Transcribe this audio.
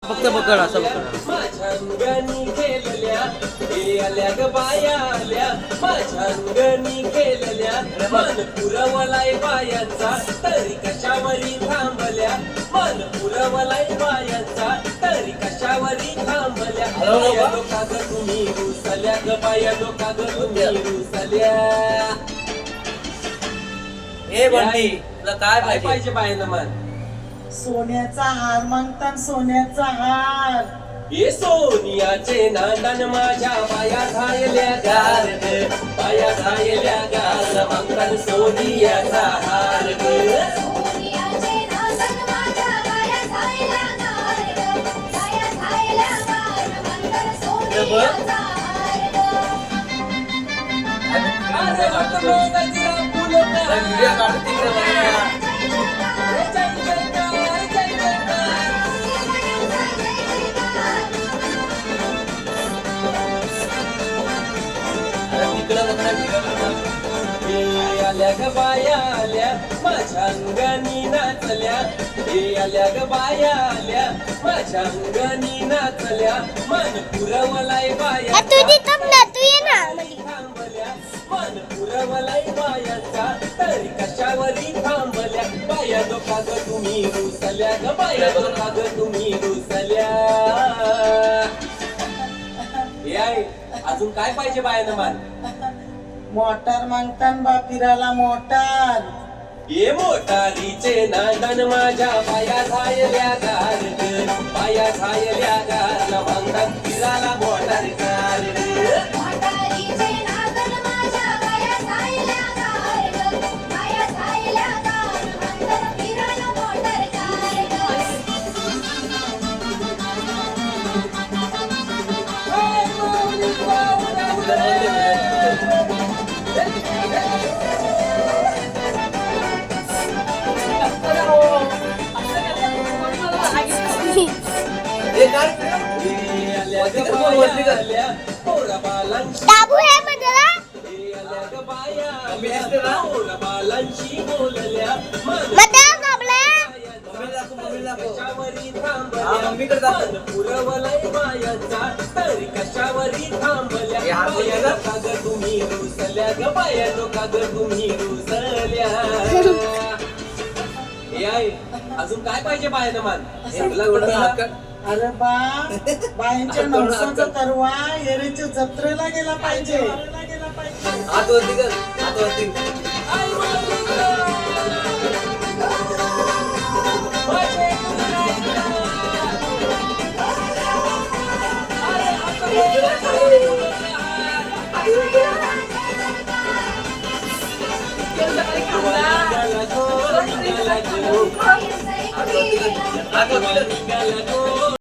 फक्त पकड असं पकड. माझ्या अंगणी खेळल्या हे आल्या ग बाया आल्या माझ्या अंगणी खेळल्या मन पुरवलाय बायांचा तरी कशावरी थांबल्या मन पुरवलाय बायांचा तरी कशावरी थांबल्या बाया लोका ग तुम्ही रुसल्या ग बाया लोका ग तुम्ही रुसल्या. ए बंटी तुला काय काय पाहिजे? पाहिजे बायांना मन? सोन्याचा हार मागतात सोन्याचा हार. ये सोनियाचे नांदन माझ्या बाया झायल्या गार ग बाया झायल्या गार मागतात सोनियाचा हार ग. व्हिडिओ काढून तिकडे बघा. आल्या ग बाया आल्या माझ्या अंगणी नाचल्या हे आल्या ग बाया आल्या माझ्या अंगणी नाचल्या मन पुरवलाय बाया थांबल्या मन पुरवलाय बायांचा तरी कशावरी थांबल्या बाया लोका ग तुम्ही रुसल्या ग बाया लोका ग तुम्ही रुसल्या. याय अजून काय पाहिजे बायानं मान? मोटार मागतात बापिराला मोटार. ये मोटारीचे नांदन माझ्या बाया झायल्या गार ग बाया झायल्या गार मागतात फिराला मोटार कार ग. ए काय? बाबू है मधला मधला काबला मम्मीकडे दाखव. पुरवलय बायांचा तरी कशावरी थांबल्या बाया लोका ग तुम्ही रुसल्या ग बाया लोका ग तुम्ही रुसल्या. याय अजून काय पाहिजे बायानं मान? अरे बा बायांच्या नवसाचा तरवा एरेच्या जत्रेला गेला पाहिजे. हात वरती कर, हात वरती. हात वरती कर.